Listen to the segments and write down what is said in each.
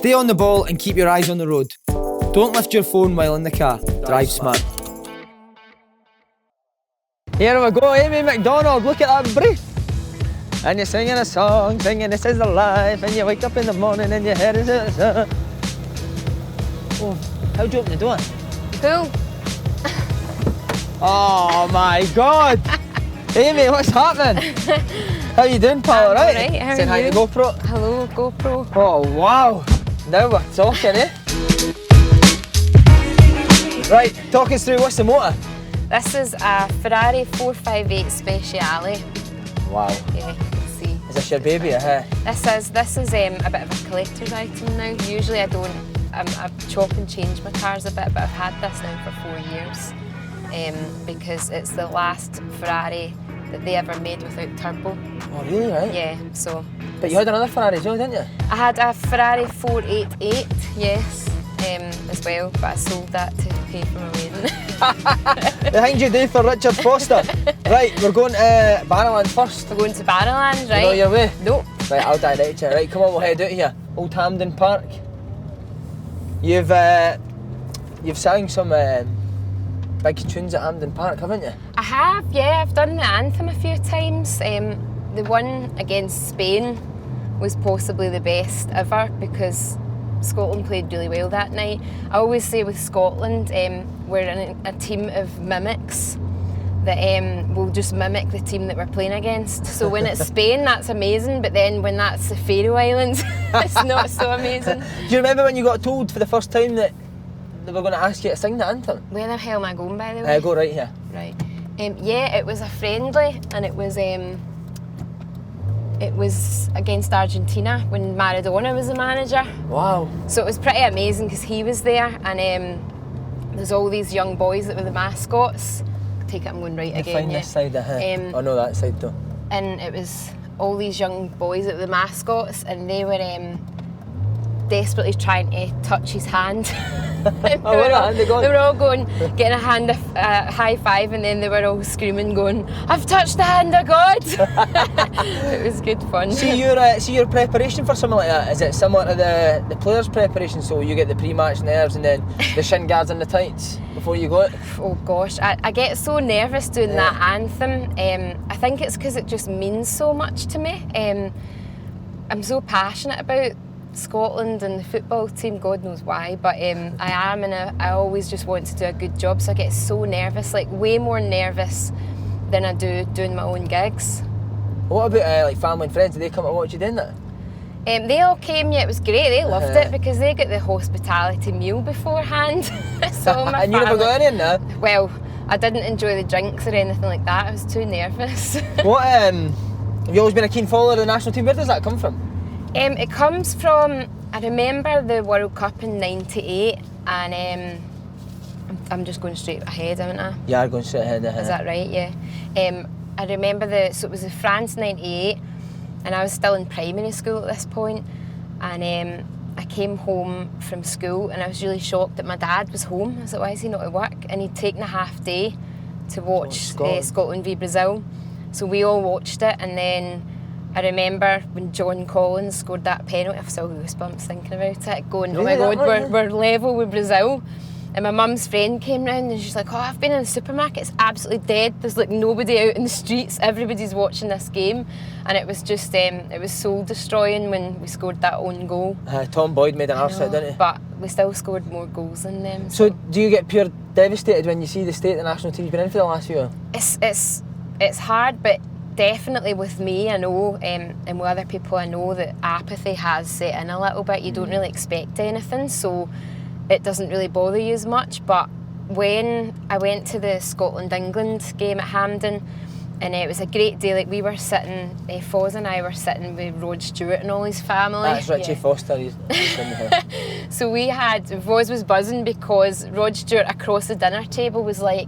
Stay on the ball and keep your eyes on the road. Don't lift your phone while in the car. Drive smart. Here we go, Amy MacDonald, look at that brief. And you're singing a song, singing "This is the life," and you wake up in the morning and your head is Oh, how'd you open the door? Cool. Oh my God! Amy, what's happening? How you doing, pal? All right? Alright, how Saying are hi you? to GoPro. Hello, GoPro. Oh wow! Now we're talking, eh? Right, talk us through, what's the motor? This is a Ferrari 458 Speciale. Wow. Yeah, you can see. Is this your baby, eh? This is a bit of a collector's item now. Usually I don't, I chop and change my cars a bit, but I've had this now for 4 years because it's the last Ferrari that they ever made without turbo. Oh really, right? Yeah, so. But you had another Ferrari as well, didn't you? I had a Ferrari 488, yes, as well, but I sold that to pay for my wedding. The things you do for Richard Foster. Right, we're going to Barrowland first. We're going to Barrowland, right? You know your way? Nope. Right, I'll direct you. Right, come on, we'll head out here. Old Hampden Park. You've sang some big tunes at Hampden Park, haven't you? I have, yeah. I've done the anthem a few times. The one against Spain was possibly the best ever because Scotland played really well that night. I always say with Scotland, we're in a team of mimics that will just mimic the team that we're playing against. So when it's Spain, that's amazing, but then when that's the Faroe Islands, it's not so amazing. Do you remember when you got told for the first time that they were going to ask you to sing the anthem? Where the hell am I going, by the way? Go right here. Right. Yeah, it was a friendly, and it was against Argentina when Maradona was the manager. Wow. So it was pretty amazing because he was there, and there's all these young boys that were the mascots. Take it, I'm going right again. Find this side, oh no, that side though. And it was all these young boys that were the mascots, and they were desperately trying to touch his hand. They were all going, getting a hand high five, and then they were all screaming, going, "I've touched the hand of God!" It was good fun. See your preparation for something like that. Is it similar to the players' preparation? So you get the pre-match nerves and then the shin guards and the tights before you go out? Oh gosh, I get so nervous doing that anthem. I think it's because it just means so much to me. I'm so passionate about Scotland and the football team, God knows why, but I am, and I always just want to do a good job, so I get so nervous, like way more nervous than I do doing my own gigs. What about like family and friends? Did they come to watch you doing that? They all came, yeah, it was great, they loved it because they got the hospitality meal beforehand. So my and you never got any in there? Well, I didn't enjoy the drinks or anything like that, I was too nervous. What, have you always been a keen follower of the national team? Where does that come from? It comes from, I remember the World Cup in '98, and I'm just going straight ahead, haven't I? You are going straight ahead. Is that right? Yeah. I remember so it was the France '98, and I was still in primary school at this point, and I came home from school, and I was really shocked that my dad was home. I was like, why is he not at work? And he'd taken a half day to watch Scotland v Brazil, so we all watched it, and then I remember when John Collins scored that penalty, I've still goosebumps thinking about it, going, oh my God, we're level with Brazil. And my mum's friend came round and she's like, oh, I've been in the supermarket, it's absolutely dead. There's like nobody out in the streets, everybody's watching this game. And it was just, it was soul destroying when we scored that own goal. Tom Boyd made an arse out, didn't he? But we still scored more goals than them. So do you get pure devastated when you see the state the national team's been in for the last few years? It's hard, but definitely with me, I know, and with other people, I know that apathy has set in a little bit. You don't really expect anything, so it doesn't really bother you as much. But when I went to the Scotland-England game at Hampden, and it was a great day, like we were sitting, Foz and I were sitting with Rod Stewart and all his family. That's Richie Foster, he's in the So we had, Foz was buzzing because Rod Stewart across the dinner table was like,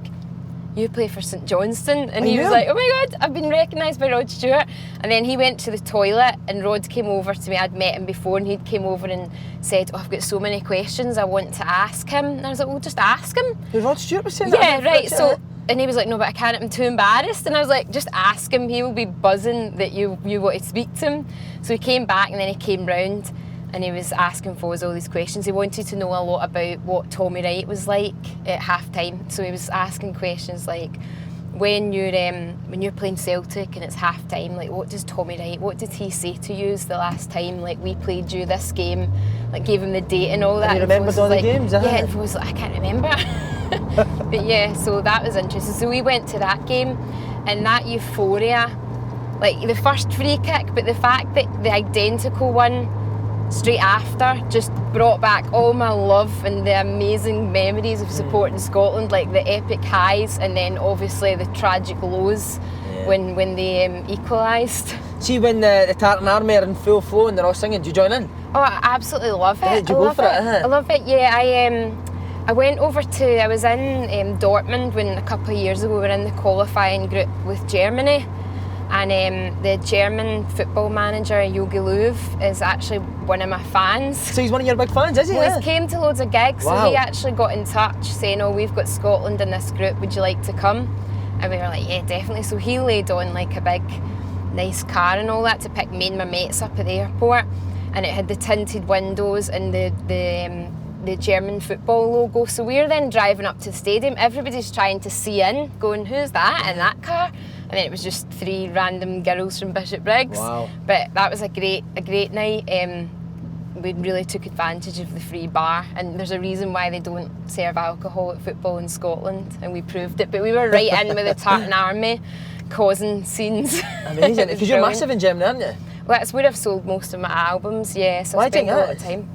you play for St Johnstone, and he was like, oh my God, I've been recognised by Rod Stewart. And then he went to the toilet and Rod came over to me. I'd met him before and he'd came over and said, oh, I've got so many questions I want to ask him. And I was like, well, just ask him. Rod Stewart was saying that? Yeah, right. So, and he was like, no, but I can't, I'm too embarrassed. And I was like, just ask him, he will be buzzing that you want to speak to him. So he came back and then he came round and he was asking Foz all these questions. He wanted to know a lot about what Tommy Wright was like at half-time. So he was asking questions like, when you're playing Celtic and it's half-time, like what does Tommy Wright, what did he say to you the last time, like we played you this game, like gave him the date and all that. And he remembered all the games, yeah, and Foz was like, I can't remember. But yeah, so that was interesting. So we went to that game, and that euphoria, like the first free kick, but the fact that the identical one straight after just brought back all my love and the amazing memories of supporting Scotland, like the epic highs and then obviously the tragic lows when they equalised. See when the Tartan Army are in full flow and they're all singing, do you join in? Oh, I absolutely love it. Did you go for it? I love it, yeah. I went over to, I was in Dortmund when a couple of years ago we were in the qualifying group with Germany, and the German football manager Jogi Löw is actually one of my fans. So he's one of your big fans, is he? Well, he came to loads of gigs, wow. So he actually got in touch saying, oh, we've got Scotland in this group, would you like to come? And we were like, yeah, definitely. So he laid on like a big, nice car and all that to pick me and my mates up at the airport, and it had the tinted windows and the German football logo. So we're then driving up to the stadium, everybody's trying to see in, going, who's that in that car? And then it was just 3 random girls from Bishopbriggs. Wow. But that was a great night. We really took advantage of the free bar, and there's a reason why they don't serve alcohol at football in Scotland, and we proved it. But we were right in with the Tartan Army, causing scenes. Amazing, because you're massive in Germany, aren't you? Well, that's where I've sold most of my albums, yeah. So Why I spent do you a lot think of that time.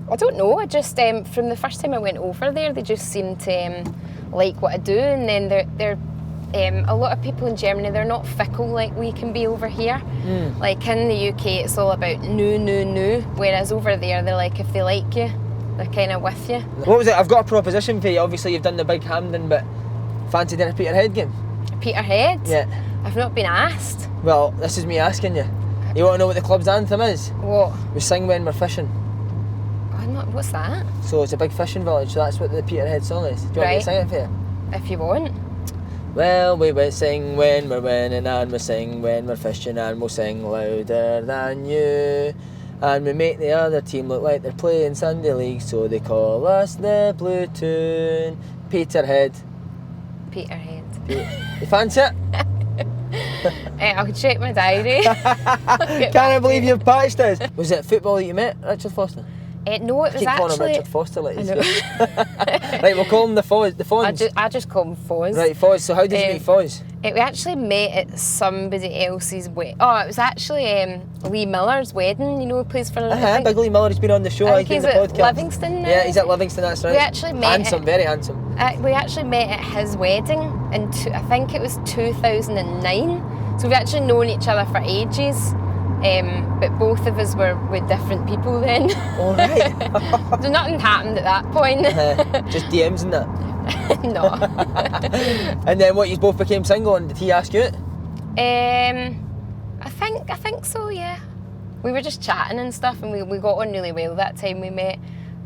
I don't know. I just from the first time I went over there, they just seemed to like what I do, and then they're a lot of people in Germany, they're not fickle like we can be over here. Like in the UK, it's all about new, whereas over there, they're like, if they like you, they're kind of with you. What was it? I've got a proposition for you. Obviously, you've done the big Hampden, but fancy doing a Peterhead game? Peterhead? Yeah. I've not been asked. Well, this is me asking you. You want to know what the club's anthem is? What? We sing when we're fishing. What's that? So it's a big fishing village, so that's what the Peterhead song is. Do you want me to sing it for you? If you want. Well, we will sing when we're winning, and we'll sing when we're fishing, and we'll sing louder than you. And we make the other team look like they're playing Sunday League, so they call us the Blue Toon. Peterhead. Peterhead. You fancy it? I'll check my diary. Can't believe you've patched this. Was it football that you met Richard Foster? No, it was keep calling him actually... Richard Foster like this. Right, we'll call him the Fonz. I just call him Foz. Right, Foz. So how did you meet Foz? We actually met at somebody else's wedding. Oh, it was actually Lee Miller's wedding. You know, who plays for... Big Lee Miller, he's been on the show. I think he's the at podcast. Livingston now. Yeah, he's at Livingston, that's right. We actually met... Handsome, very handsome. We actually met at his wedding in, I think it was 2009. So we've actually known each other for ages. But both of us were with different people then. All right. So nothing happened at that point. Just DMs and that? No. And then what, you both became single, and did he ask you it? I think so, yeah. We were just chatting and stuff, and we got on really well that time we met.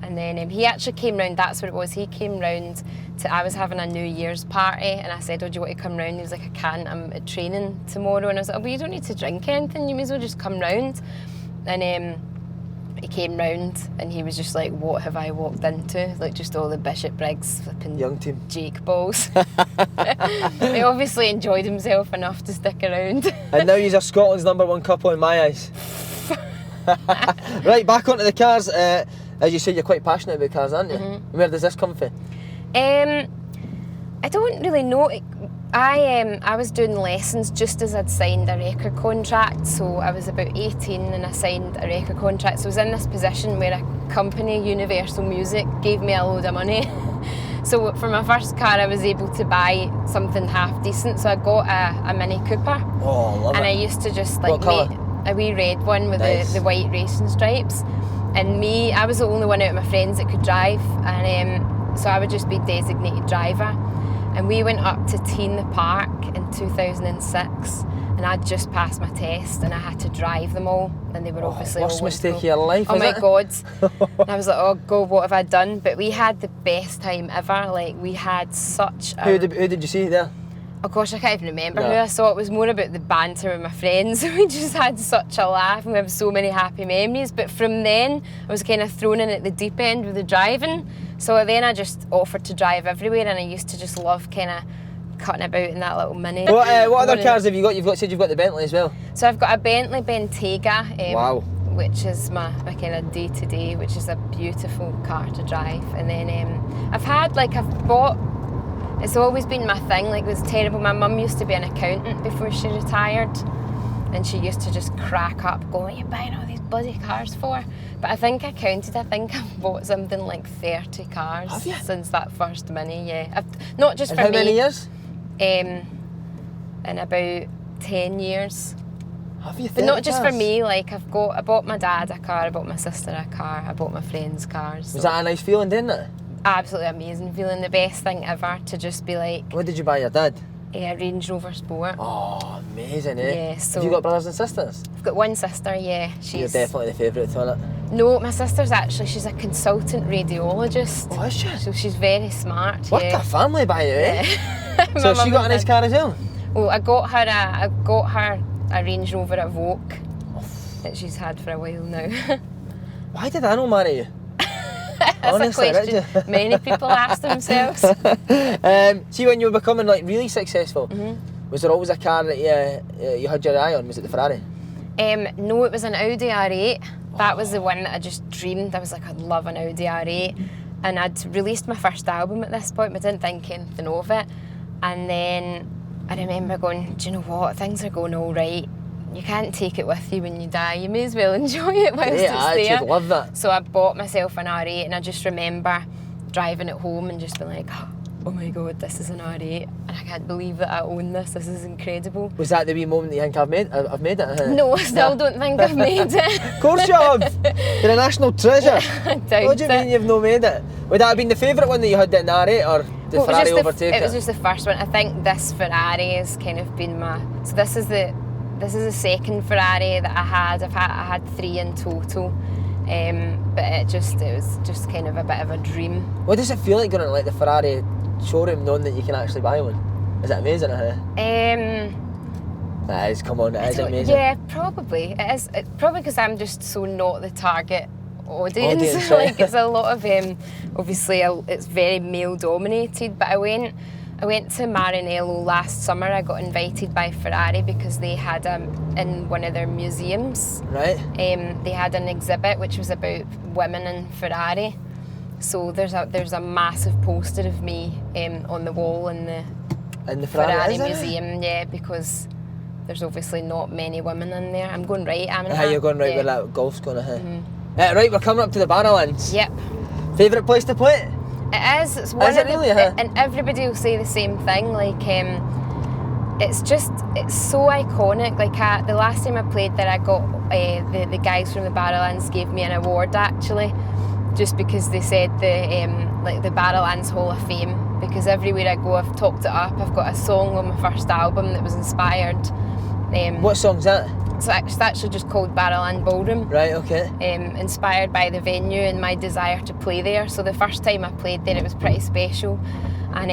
And then he actually came round, that's what it was, he came round I was having a New Year's party, and I said, oh, do you want to come round? He was like, I can't, I'm at training tomorrow. And I was like, oh, well, you don't need to drink anything, you may as well just come round. And he came round, and he was just like, what have I walked into? Like, just all the Bishopbriggs flipping young team Jake balls. He obviously enjoyed himself enough to stick around. And now you're Scotland's #1 couple in my eyes. Right, back onto the cars. As you said, you're quite passionate about cars, aren't you? Mm-hmm. Where does this come from? I don't really know. I was doing lessons just as I'd signed a record contract, so I was about 18 and I signed a record contract. So I was in this position where a company, Universal Music, gave me a load of money. So for my first car, I was able to buy something half decent. So I got a Mini Cooper. Oh, love it. And I used to just like what colour? make a wee red one with the white racing stripes. And I was the only one out of my friends that could drive, and so I would just be designated driver. And we went up to Teen the Park in 2006, and I'd just passed my test, and I had to drive them all, and they were obviously worst all mistake of your life. Oh my it? God! And I was like, oh God, what have I done? But we had the best time ever. Like, we had such. Who did you see there? Oh gosh, I can't even remember No. who I saw. It was more about the banter with my friends. We just had such a laugh and we have so many happy memories. But from then, I was kind of thrown in at the deep end with the driving. So then I just offered to drive everywhere, and I used to just love kind of cutting about in that little Mini. What other cars have you got? Said you've got the Bentley as well. So I've got a Bentley Bentayga. Wow. Which is my kind of day-to-day, which is a beautiful car to drive. And then I've bought, it's always been my thing, like it was terrible. My mum used to be an accountant before she retired, and she used to just crack up going, "What are you buying all these bloody cars for?" But I think I've bought something like 30 cars since that first Mini, yeah. Not just And for how me. many years? In about 10 years. Have you? But not just for me, like I bought my dad a car, I bought my sister a car, I bought my friends cars. Was that a nice feeling, didn't it? Absolutely amazing feeling, the best thing ever to just be like... What did you buy your dad? A Range Rover Sport. Oh, amazing, eh? Yeah, so... Have you got brothers and sisters? I've got one sister, yeah. You're definitely the favourite, isn't it? No, my sister's actually, she's a consultant radiologist. Oh, is she? So she's very smart, What yeah. a family, by the way. Yeah. So she got a nice car as well? Well, I got her a Range Rover Evoque that she's had for a while now. Why did I not marry you? That's Honestly, a question many people ask themselves. See, when you were becoming like really successful, was there always a car that you had your eye on? Was it the Ferrari? No, it was an Audi R8. That was the one that I just dreamed. I was like, I'd love an Audi R8. And I'd released my first album at this point, but I didn't think anything of it. And then I remember going, do you know what? Things are going all right. You can't take it with you when you die. You may as well enjoy it whilst it's there. I love that. So I bought myself an R8, and I just remember driving it home and just being like, oh my God, this is an R8, and I can't believe that I own this. This is incredible. Was that the wee moment that you think I've made it? No, I still don't think I've made it. Of course you have. You're a national treasure. I doubt What do you mean you've not made it? Would that have been the favourite one that you had in the R8, or did Ferrari overtake it? It was just the first one. I think this Ferrari has kind of been my... So this is the second Ferrari that I had. I had 3 in total. But it was just kind of a bit of a dream. What does it feel like going to like the Ferrari showroom knowing that you can actually buy one? Is it amazing? It is, come on, it is amazing. Yeah, probably. It is. It's probably because I'm just so not the target audience. Right. Like it's a lot of obviously it's very male dominated. But I went to Maranello last summer. I got invited by Ferrari because they had in one of their museums. Right. They had an exhibit which was about women in Ferrari. So there's a massive poster of me on the wall in the Ferrari museum. Yeah, because there's obviously not many women in there. I'm going right, am I? You're going right where that golf's going to right, we're coming up to the Barrowlands. Yep. Favourite place to play? It is. It's one Is it really? and everybody will say the same thing. Like, it's so iconic. Like the last time I played there, I got the guys from the Barrowlands gave me an award actually, just because they said the Barrowlands Hall of Fame. Because everywhere I go, I've topped it up. I've got a song on my first album that was inspired. What song's that? So it's actually just called Barrowland Ballroom. Right, okay. Inspired by the venue and my desire to play there. So the first time I played there, it was pretty special. And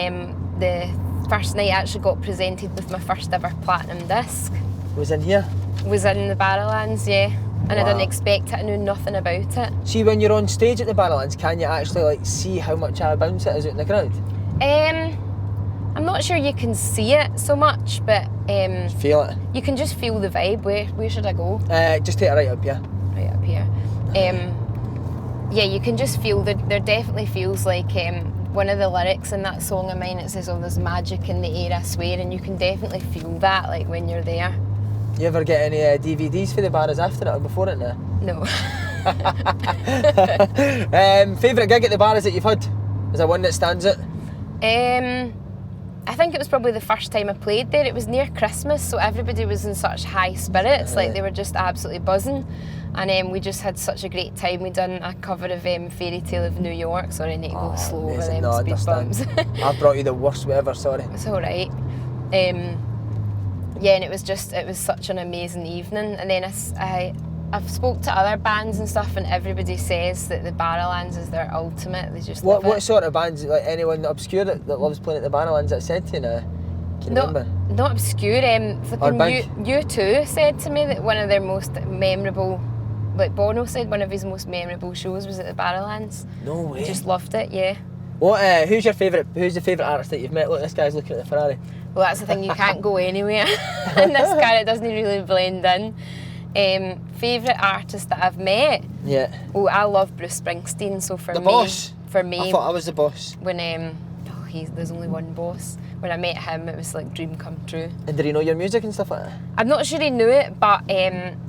the first night I actually got presented with my first ever platinum disc. Was in here? Was in the Barrowlands, yeah. And Wow. I didn't expect it, I knew nothing about it. See, when you're on stage at the Barrowlands, can you actually see how much of a bounce it is out in the crowd? I'm not sure you can see it so much, but Feel it? you can just feel the vibe. Where should I go? Just take it right up here. Right up here. Yeah, you can just feel that there definitely feels like one of the lyrics in that song of mine, it says, "Oh, there's magic in the air, I swear," and you can definitely feel that, like when you're there. You ever get any DVDs for the Barras after it or before it now? No. Favourite gig at the Barras that you've had? Is there one that stands out? I think it was probably the first time I played there. It was near Christmas, so everybody was in such high spirits, like they were just absolutely buzzing. And we just had such a great time. We'd done a cover of Fairy Tale of New York. Sorry, I need to go slow over amazing. them No, I speed bumps. I brought you the worst ever, sorry. It's all right. Yeah, and it was such an amazing evening. And then I've spoke to other bands and stuff, and everybody says that the Barrowlands is their ultimate. They just love it. What sort of bands, like anyone obscure that loves playing at the Barrowlands that said to you now? Can you remember? Not obscure. Or big? U2 said to me that one of their most memorable, like Bono said, one of his most memorable shows was at the Barrowlands. No way. He just loved it, yeah. What? Who's the favourite artist that you've met? Look, this guy's looking at the Ferrari. Well, that's the thing, you can't go anywhere in this car, it doesn't really blend in. Favourite artist that I've met? Yeah. Oh, I love Bruce Springsteen, so for The me... boss? For me... I thought I was the boss. When, there's only one boss. When I met him, it was like dream come true. And did he know your music and stuff like that? I'm not sure he knew it, but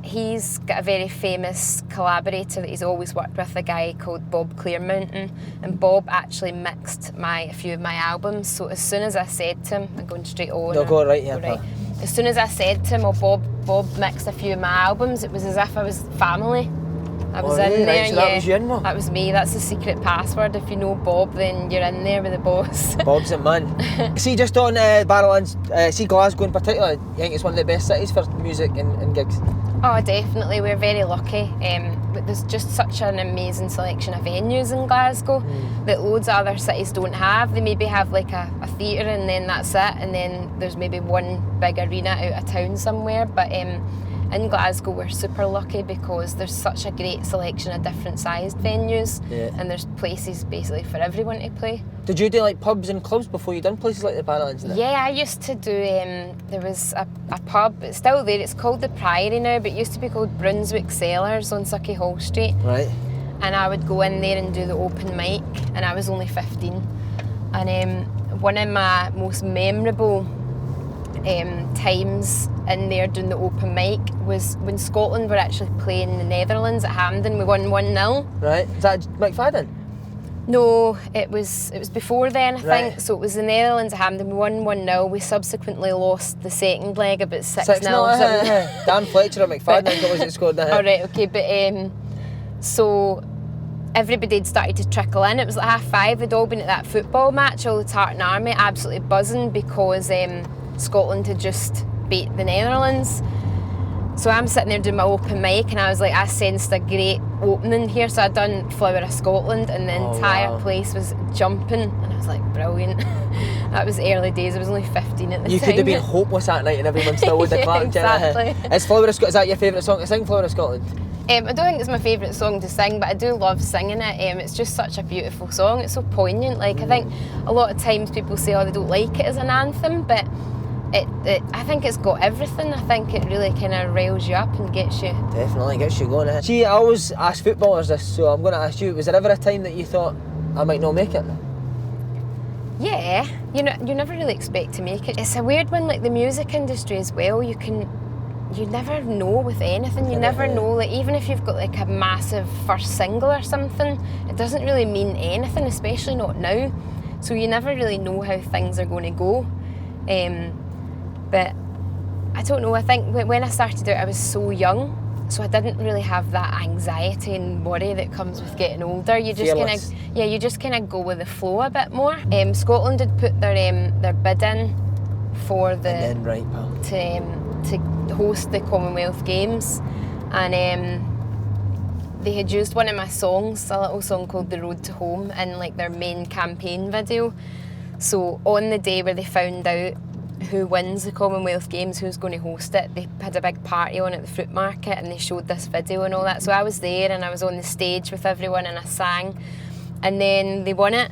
he's got a very famous collaborator that he's always worked with, a guy called Bob Clearmountain, and Bob actually mixed a few of my albums. So as soon as I said to him, I'm going straight on. No, go right here, right. As soon as I said to him, Bob mixed a few of my albums, it was as if I was family. I was in there, right, so that was you in one? That was me, that's the secret password. If you know Bob, then you're in there with the boss. Bob's a man. See, just on Barrowlands, see Glasgow in particular, you think it's one of the best cities for music and gigs? Oh, definitely, we're very lucky. But there's just such an amazing selection of venues in Glasgow that loads of other cities don't have. They maybe have like a theatre and then that's it, and then there's maybe one big arena out of town somewhere, but in Glasgow we're super lucky because there's such a great selection of different sized venues, and there's places basically for everyone to play. Did you do like pubs and clubs before you done places like the Barrowlands? Yeah, I used to do, there was a pub, it's still there, it's called the Priory now, but it used to be called Brunswick Cellars on Sucky Hall Street. Right. And I would go in there and do the open mic, and I was only 15. And one of my most memorable times in there doing the open mic was when Scotland were actually playing the Netherlands at Hampden. We won 1-0. Right. Is that McFadden? No, it was before then, I think. Right. So it was the Netherlands at Hampden. We won 1-0. We subsequently lost the second leg about 6-0 or something. Dan Fletcher at McFadden, I think, was scored that. All right, okay, but so everybody had started to trickle in. It was like 5:30. They'd all been at that football match, all the Tartan Army, absolutely buzzing because Scotland had just beat the Netherlands. So I'm sitting there doing my open mic and I was like, I sensed a great opening here. So I'd done Flower of Scotland and the entire place was jumping and I was like, brilliant. That was early days, I was only 15 at the time. You could have been hopeless that night and everyone still would have clapped. Exactly. Is Flower of Scotland, is that your favourite song to sing, Flower of Scotland? I don't think it's my favourite song to sing, but I do love singing it. It's just such a beautiful song, it's so poignant. Like I think a lot of times people say, oh, they don't like it as an anthem, but I think it's got everything. I think it really kind of riles you up and gets you. Definitely gets you going. See, I always ask footballers this, so I'm going to ask you, was there ever a time that you thought, I might not make it? Yeah, you never really expect to make it. It's a weird one, like the music industry as well, you never know with anything. You never know, like even if you've got like a massive first single or something, it doesn't really mean anything, especially not now. So you never really know how things are going to go. But I don't know, I think when I started out I was so young, so I didn't really have that anxiety and worry that comes with getting older. You just kind of go with the flow a bit more. Scotland had put their bid in for to host the Commonwealth Games, and they had used one of my songs, a little song called The Road to Home, in like their main campaign video. So on the day where they found out who wins the Commonwealth Games, who's going to host it, they had a big party on at the fruit market and they showed this video and all that. So I was there and I was on the stage with everyone and I sang, and then they won it.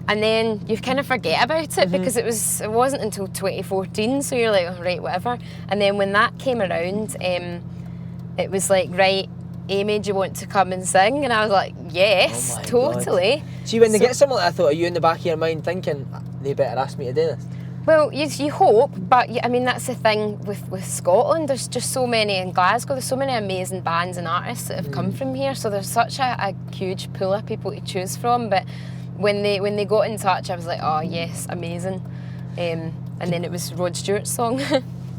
And then you kind of forget about it because it wasn't until 2014, so you're like, oh, right, whatever. And then when that came around, it was like, right, Amy, do you want to come and sing? And I was like, yes, totally. God. See, when they get something like that, I thought, are you in the back of your mind thinking, they better ask me to do this? Well, you hope, but I mean, that's the thing with Scotland. There's just so many in Glasgow. There's so many amazing bands and artists that have come from here. So there's such a huge pool of people to choose from. But when they got in touch, I was like, oh yes, amazing. And then it was Rod Stewart's song.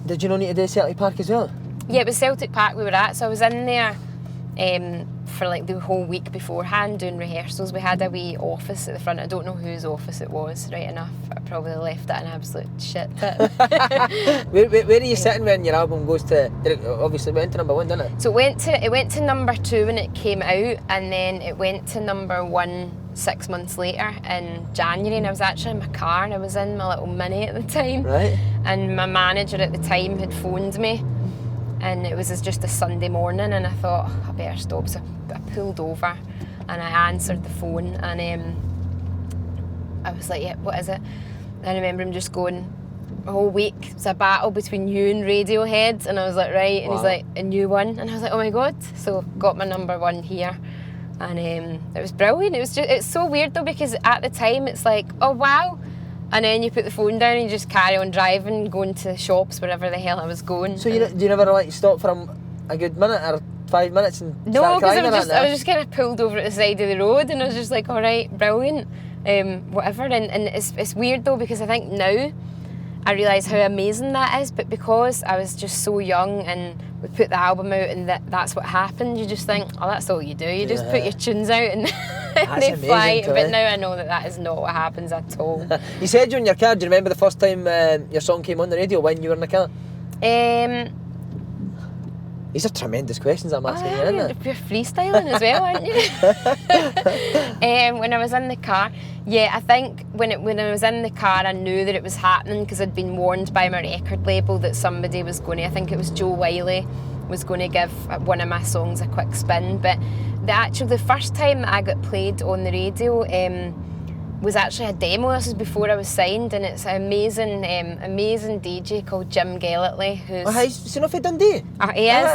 Did you not need to do Celtic Park as well? Yeah, it was Celtic Park we were at. So I was in there for like the whole week beforehand doing rehearsals. We had a wee office at the front. I don't know whose office it was, right enough. I probably left it an absolute shit pit. Where are you sitting when your album goes to, obviously it went to number 1, didn't it? So it went to number 2 when it came out, and then it went to number 1 6 months later in January, and I was actually in my car and I was in my little Mini at the time. Right. And my manager at the time had phoned me, and it was just a Sunday morning, and I thought, I better stop. So I pulled over and I answered the phone, and I was like, yeah, what is it? And I remember him just going, a whole week, it's a battle between you and Radiohead. And I was like, right. And he's like, a new one. And I was like, oh my God. So got my number 1 here. And it was brilliant. It's so weird though, because at the time it's like, oh wow. And then you put the phone down and you just carry on driving, going to the shops, wherever the hell I was going. So do you never like stop for a good minute or 5 minutes and no, start crying? No, because I was just kind of pulled over at the side of the road, and I was just like, all right, brilliant, whatever. And it's weird though, because I think now I realise how amazing that is, but because I was just so young and we put the album out and that's what happened, you just think, oh, that's all you do. You just put your tunes out and they fly. But now I know that is not what happens at all. You said you're in your car. Do you remember the first time your song came on the radio when you were in the car? These are tremendous questions I'm asking you, isn't it? You're freestyling as well, aren't you? When I was in the car, yeah, I think when I was in the car, I knew that it was happening because I'd been warned by my record label that somebody was going to, I think it was Joe Wiley, was going to give one of my songs a quick spin. But the first time that I got played on the radio was actually a demo. This was before I was signed, and it's an amazing DJ called Jim Gellertley, who's... Oh, is he not from Dundee? He is,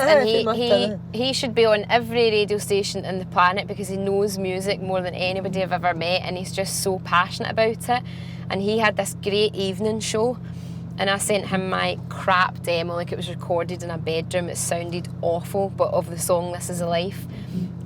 and he should be on every radio station on the planet because he knows music more than anybody I've ever met, and he's just so passionate about it. And he had this great evening show, and I sent him my crap demo, like it was recorded in a bedroom. It sounded awful, but of the song This Is a Life.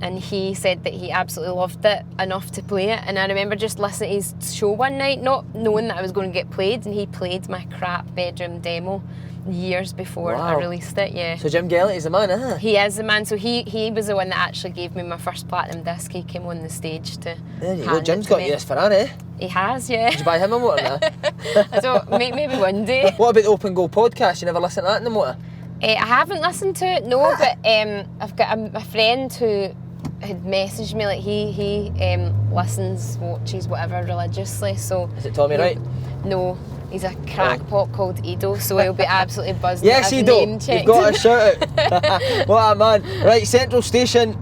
And he said that he absolutely loved it enough to play it. And I remember just listening to his show one night, not knowing that I was going to get played, and he played my crap bedroom demo years before I released it. Yeah. So Jim Gellertley's the man, isn't he? He is the man. So he was the one that actually gave me my first platinum disc. He came on the stage to. There you go. Jim's got you this Ferrari. He has, yeah. Did you buy him a motor now? I don't. Maybe one day. What about the Open Goal podcast? You never listen to that in the motor? I haven't listened to it, no. But I've got a friend who had messaged me, like he listens, watches, whatever religiously. So is it Tommy Wright? No, he's a crackpot called Edo, so he'll be absolutely buzzing. Yes, Edo, you've got a shout out. What a man. Right, Central Station,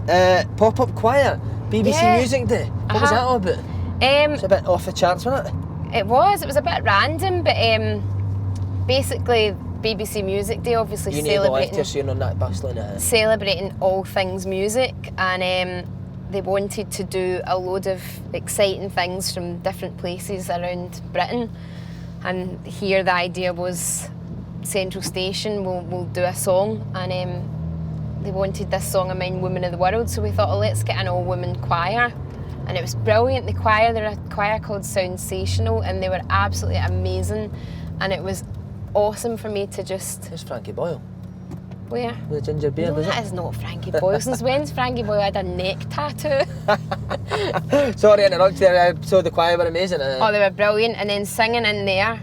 pop-up choir, BBC Music Day. What was that all about? It's a bit off the charts, wasn't it? It was a bit random, but basically BBC Music Day, obviously you celebrating. So you're on that bustling celebrating all things music, and they wanted to do a load of exciting things from different places around Britain. And here the idea was Central Station will do a song, and they wanted this song of mine, Women of the World. So we thought, oh, let's get an all-women choir. And it was brilliant. The choir, they're a choir called Soundsational, and they were absolutely amazing. And it was awesome for me to just... There's Frankie Boyle. Where? With the ginger beard, no, that is not Frankie Boyle. Since when's Frankie Boyle had a neck tattoo? Sorry to interrupt you there. So the choir were amazing. Oh, they were brilliant. And then singing in there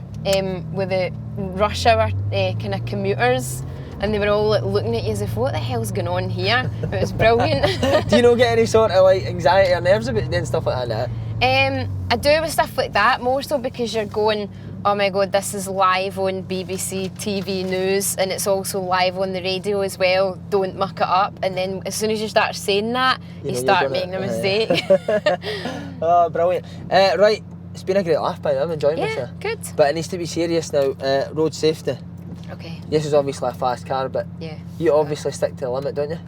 with the rush hour kind of commuters, and they were all like, looking at you as if, what the hell's going on here? It was brilliant. Do you not get any sort of like anxiety or nerves about doing stuff like that? I do with stuff like that, more so because you're going, oh my God, this is live on BBC TV News, and it's also live on the radio as well. Don't muck it up. And then as soon as you start saying that, you start making a mistake. Oh, brilliant. Right, it's been a great laugh, by the way. I'm enjoying this. Yeah, good. But it needs to be serious now. Road safety. Okay. This is obviously a fast car, but you obviously stick to the limit, don't you?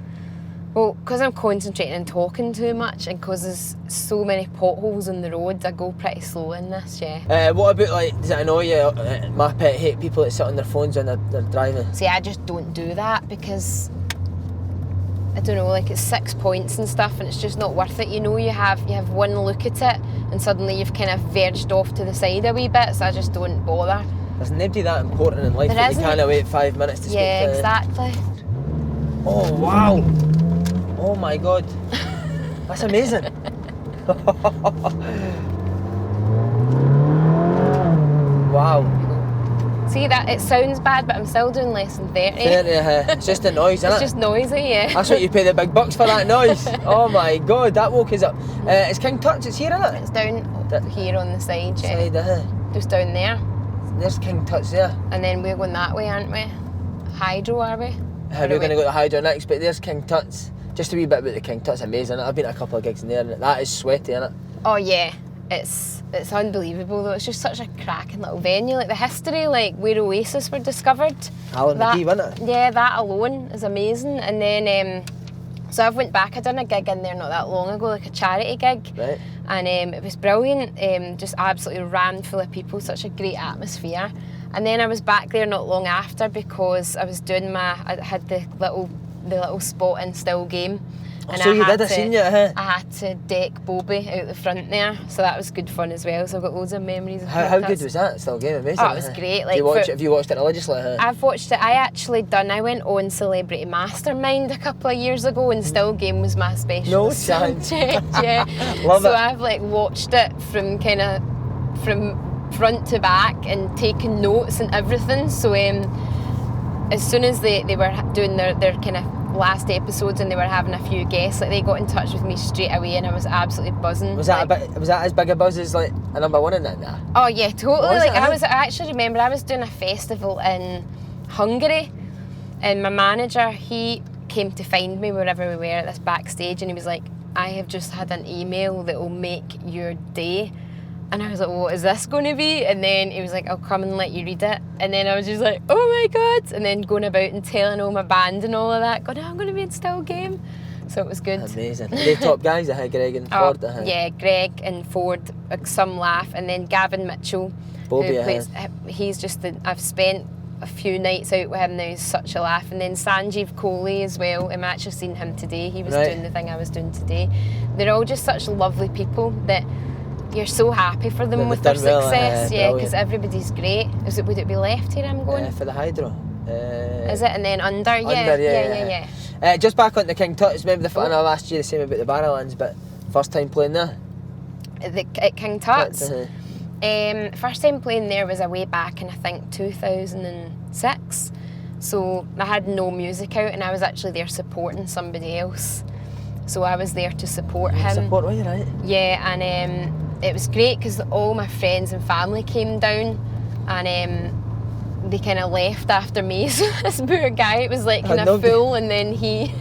Well, because I'm concentrating and talking too much, and because there's so many potholes on the road, I go pretty slow in this, What about, like, does it annoy you? My pet hate people that sit on their phones when they're driving. See, I just don't do that because, I don't know, like it's 6 points and stuff, and it's just not worth it. You know, you have one look at it, and suddenly you've kind of verged off to the side a wee bit, so I just don't bother. There's nobody that important in life that you can't wait 5 minutes to speak to. Yeah, exactly. Oh, wow. Oh my God. That's amazing. Wow. See that? It sounds bad, but I'm still doing less than 30. 30, it's just the noise, isn't It's it? just noisy, yeah. That's what you pay the big bucks for, that noise. Oh my god, that woke us up. It's King Tut's, it's here, isn't it? It's down here on the side, yeah. Side, Just down there. There's King Tut's there. And then we're going that way, aren't we? Hydro, are we? We're going to go to Hydro next, but there's King Tut's. Just a wee bit about the King Tut's, amazing. I've been to a couple of gigs in there, and that is sweaty, isn't it? Oh yeah, it's unbelievable though. It's just such a cracking little venue. Like the history, like where Oasis were discovered. Alan McGee, wasn't it? Yeah, that alone is amazing. And then, so I've went back. I done a gig in there not that long ago, like a charity gig. Right. And it was brilliant. Just absolutely rammed full of people. Such a great atmosphere. And then I was back there not long after because I was doing I had the little spot in Still Game. And so you did, I seen you, I had to deck Bobby out the front there, so that was good fun as well. So I've got loads of memories. Of How good was that? Still Game, amazing. Oh, it was great. Like, have you watched it religiously? I've watched it. I went on Celebrity Mastermind a couple of years ago, and Still Game was my special. No chance. Yeah. Love so it. I've like watched it from front to back and taken notes and everything. So as soon as they were doing their kind of last episodes and they were having a few guests, like they got in touch with me straight away, and I was absolutely buzzing. Was that as big a buzz as like a number one in that? Nah? Oh yeah, totally. Was like it? I actually remember I was doing a festival in Hungary, and my manager, he came to find me wherever we were at this backstage, and he was like, I have just had an email that will make your day. And I was like, what is this going to be? And then he was like, I'll come and let you read it. And then I was just like, oh my God. And then going about and telling all my band and all of that, going, I'm going to be in Still Game. So it was good. Amazing. Are they top guys, Greg and Ford? Yeah, Greg and Ford, some laugh. And then Gavin Mitchell, Bobby, who plays, he's just, I've spent a few nights out with him now, he's such a laugh. And then Sanjeev Kohli as well, I'm actually seen him today. He was doing the thing I was doing today. They're all just such lovely people that you're so happy for them with their success, yeah, because everybody's great. Would it be left here I'm going? For the Hydro. Is it? And then under? Yeah. Just back on the King Tut's, remember I know I asked you the same about the Barrowlands, but first time playing there? At King Tut's? First time playing there was way back in I think 2006. So I had no music out and I was actually there supporting somebody else. So I was there to support him. Support, were you right? Yeah, and it was great because all my friends and family came down, and they kind of left after me. So this poor guy, it was like kind of full, and then he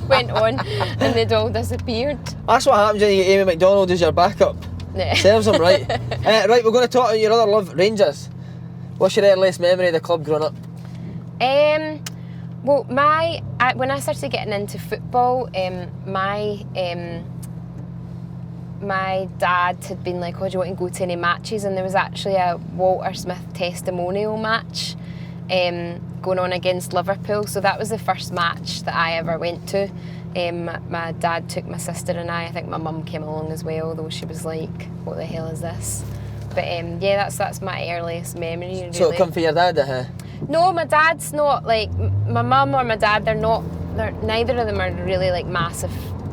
went on, and they'd all disappeared. That's what happens when you get Amy MacDonald as your backup. Yeah. Serves them right. Right, we're going to talk about your other love, Rangers. What's your earliest memory of the club growing up? Well, when I started getting into football, my dad had been like, oh, do you want to go to any matches? And there was actually a Walter Smith testimonial match going on against Liverpool. So that was the first match that I ever went to. My dad took my sister and I think my mum came along as well, though she was like, what the hell is this? But yeah, that's my earliest memory, really. So it come for your dad, No, my dad's not, like, my mum or my dad, neither of them are really like massive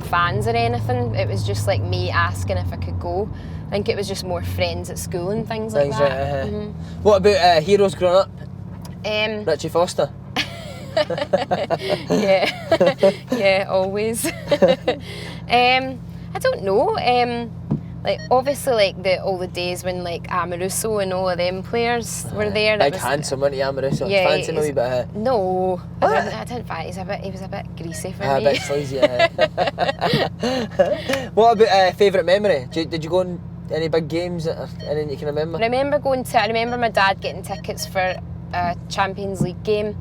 fans or anything. It was just like me asking if I could go. I think it was just more friends at school and things like that. What about heroes growing up? Richie Foster? yeah, always. I don't know. Like obviously, like all the days when like Amoruso and all of them players were there. Big handsome, wasn't he, Amoruso? Yeah, fancy him a wee bit. No, I didn't find. He was a bit greasy for me. A bit sleazy. What about favourite memory? Did you go on any big games or anything you can remember? I remember my dad getting tickets for a Champions League game,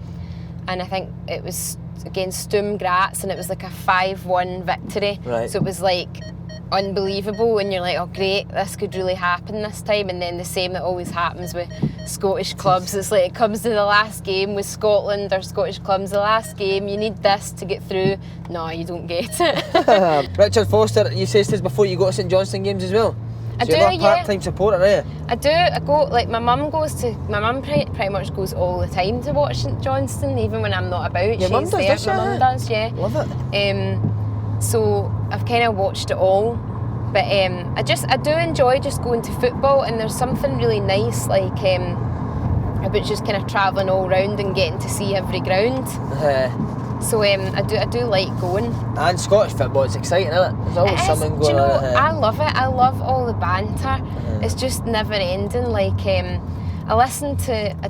and I think it was against Sturm Graz, and it was like a 5-1 victory. Right. So it was like unbelievable, and you're like, oh great, this could really happen this time. And then the same that always happens with Scottish clubs, it's like it comes to the last game with Scotland or Scottish clubs, the last game, you need this to get through. No, you don't get it. Richard Foster, you said this before, you go to St Johnstone games as well? I So do, you're not a yeah. part-time supporter, are you? I do. I go, like my mum pretty much goes all the time to watch St Johnstone, even when I'm not about. Your mum does, there. does My she? mum does, yeah. Love it. So I've kind of watched it all. But I do enjoy just going to football, and there's something really nice like about just kind of travelling all around and getting to see every ground. So I do like going. And Scottish football, it's exciting, isn't it? There's always something going on. I love it. I love all the banter. It's just never ending. Like I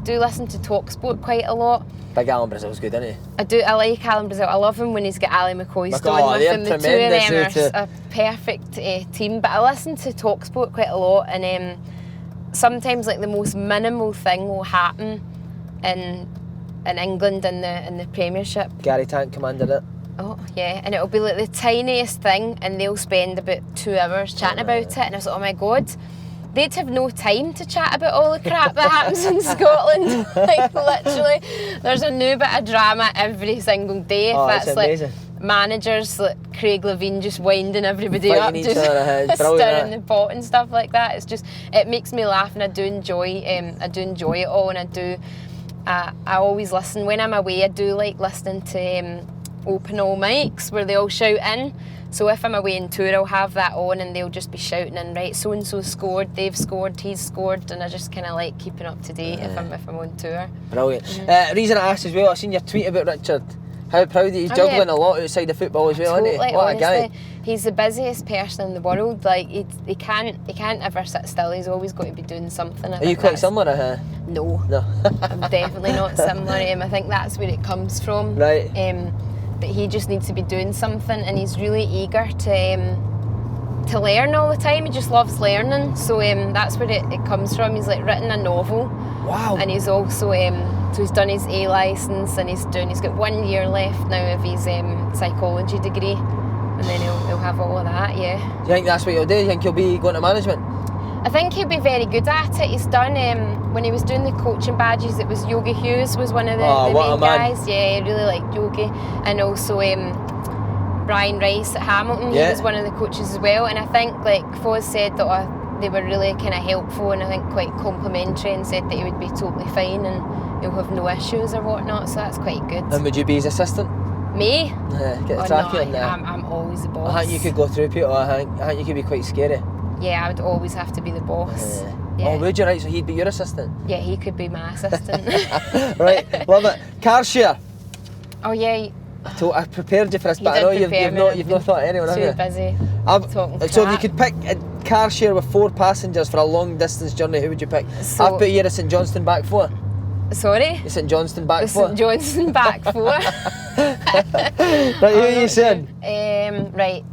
do listen to TalkSport quite a lot. Big Alan Brazil's good, isn't he? I like Alan Brazil. I love him when he's got Ali McCoy on with him. The two of them are a perfect team. But I listen to TalkSport quite a lot, and sometimes like the most minimal thing will happen in England in the Premiership. Gary Tank commanded it. Oh yeah, and it'll be like the tiniest thing, and they'll spend about 2 hours chatting about it, and I was like, oh my god. They'd have no time to chat about all the crap that happens in Scotland. Like literally, there's a new bit of drama every single day. Oh, it's amazing. Like managers like Craig Levein just winding everybody up, just stirring the pot and stuff like that. It makes me laugh, and I do enjoy it all, and I always listen when I'm away. I do like listening to open all mics where they all shout in. So if I'm away in tour, I'll have that on, and they'll just be shouting in, right, so-and-so scored, they've scored, he's scored, and I just kind of like keeping up to date if I'm on tour. Brilliant. Reason I asked as well, I seen your tweet about Richard. How proud of you. He's juggling a lot outside of football as well, isn't he? What a guy. He's the busiest person in the world. Like he can't ever sit still. He's always got to be doing something. Are you quite similar? No. I'm definitely not similar. I think that's where it comes from. Right. But he just needs to be doing something, and he's really eager to learn all the time. He just loves learning, so that's where it comes from. He's like written a novel. Wow. And he's also so he's done his A licence, and he's got 1 year left now of his psychology degree, and then he'll have all of that. Yeah. Do you think that's what he'll do? Do you think he'll be going to management? I think he'll be very good at it. He's done, when he was doing the coaching badges, it was Yogi Hughes was one of the main guys. Yeah, he really liked Yogi. And also Brian Rice at Hamilton, he was one of the coaches as well. And I think, like Foz said, that they were really kind of helpful, and I think quite complimentary, and said that he would be totally fine and he'll have no issues or whatnot, so that's quite good. And would you be his assistant? Me? Yeah, get the trackie on there. I'm always the boss. I think you could go through people, I think you could be quite scary. Yeah, I would always have to be the boss. Yeah. Oh, would you? Right, so he'd be your assistant? Yeah, he could be my assistant. Right, love it. Car share. Oh yeah. I prepared you for this, but I know you've not thought of anyone, have you? Too busy. So if you could pick a car share with 4 passengers for a long distance journey, who would you pick? So, I've put you at St Johnston back 4. Sorry? The St Johnston back 4. St Johnston back 4. Right, who are you saying? Right.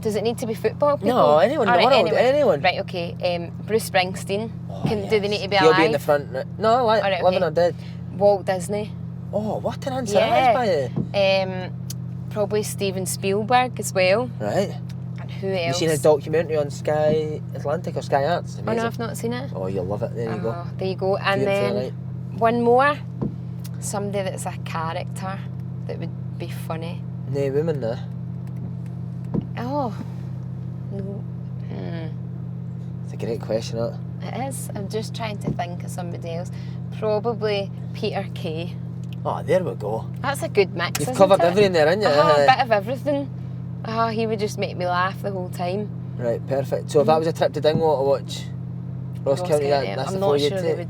Does it need to be football people? No, anyone in the world, anyone. Right, okay. Bruce Springsteen. Yes. Do they need to be alive? He'll be in the front. No, living or dead. Walt Disney. Oh, what an answer that is, by probably Steven Spielberg as well. Right. And who else? You seen his documentary on Sky Atlantic or Sky Arts? Amazing. Oh no, I've not seen it. Oh, you'll love it. There you go. There you go. And then one more. Somebody that's a character that would be funny. No women there. Oh, no. It's a great question, isn't it? It is. I'm just trying to think of somebody else. Probably Peter Kay. Oh, there we go. That's a good mix. You've covered everything there, haven't you? A bit of everything. He would just make me laugh the whole time. Right, perfect. So if that was a trip to Dingwall to watch Ross County, that's the 4 you'd take?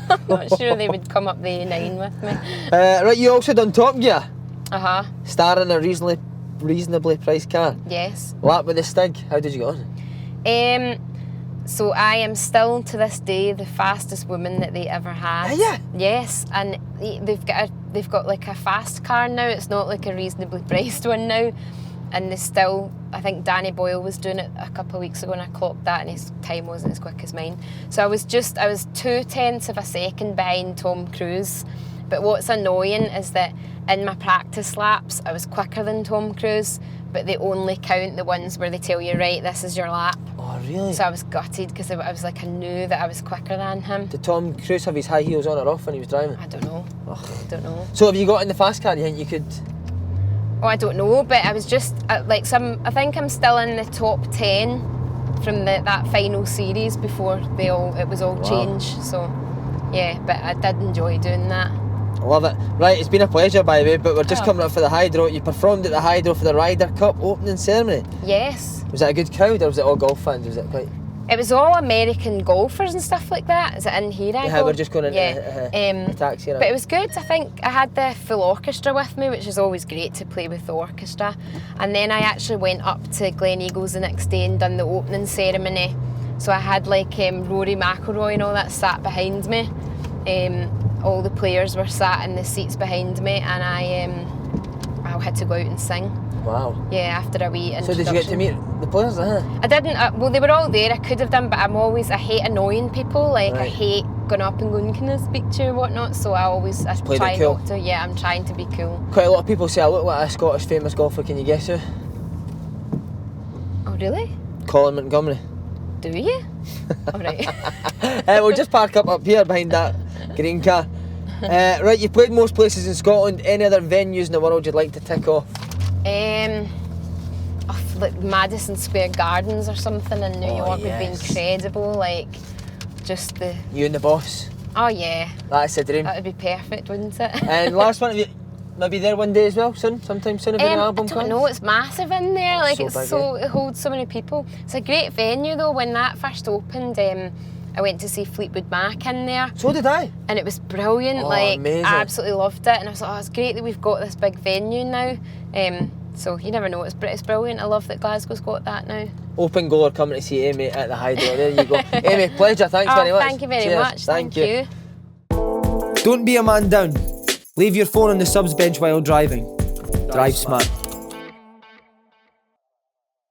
I'm not sure they would come up the A9 with me. Right, you also done Top Gear? Starring a reasonably priced car? Yes. Lap with the Stig, how did you go on? So I am still to this day the fastest woman that they ever had. Are you? Yes, and they've got like a fast car now. It's not like a reasonably priced one now, and they still. I think Danny Boyle was doing it a couple of weeks ago, and I clocked that, and his time wasn't as quick as mine. So I was 0.2 of a second behind Tom Cruise. But what's annoying is that in my practice laps, I was quicker than Tom Cruise, but they only count the ones where they tell you, right, this is your lap. Oh, really? So I was gutted because I was like, I knew that I was quicker than him. Did Tom Cruise have his high heels on or off when he was driving? I don't know. I don't know. So have you got in the fast car, you think you could? Oh, I don't know, but I was just I think I'm still in the top 10 from that final series before it was all changed. So yeah, but I did enjoy doing that. Love it. Right, it's been a pleasure, by the way, but we're just coming up for the Hydro. You performed at the Hydro for the Ryder Cup opening ceremony. Yes. Was it a good crowd, or was it all golf fans? Was it quite... It was all American golfers and stuff like that. Is it in here? Yeah, we're just going into the taxi. But it was good. I think I had the full orchestra with me, which is always great to play with the orchestra. And then I actually went up to Glen Eagles the next day and done the opening ceremony. So I had like Rory McIlroy and all that sat behind me. All the players were sat in the seats behind me, and I had to go out and sing. Wow. Yeah, after a wee introduction. So did you get to meet the players? I didn't. Well, they were all there. I could have done, but I hate annoying people. Like I hate going up and going, can I speak to you or whatnot? So I try cool. not to. Yeah, I'm trying to be cool. Quite a lot of people say I look like a Scottish famous golfer. Can you guess who? Oh really? Colin Montgomery. Do you? All right. We'll just park up here behind that green car. Right, you've played most places in Scotland. Any other venues in the world you'd like to tick off? Like Madison Square Gardens or something in New York would be incredible. Like, just the... You and the boss. Oh yeah. That's a dream. That would be perfect, wouldn't it? And last one, have you maybe there one day as well? Sometime soon if an album comes? I don't know, it's massive in there. Like So big, it holds so many people. It's a great venue though. When that first opened, I went to see Fleetwood Mac in there. So did I. And it was brilliant. Amazing. I absolutely loved it. And I was like, oh, it's great that we've got this big venue now. So you never know, it's brilliant. I love that Glasgow's got that now. Open goal coming to see Amy at the Hydro. There you go. Amy, pleasure. Thanks very much. Thank you very much. Thank you. Don't be a man down. Leave your phone on the subs bench while driving. Drive smart.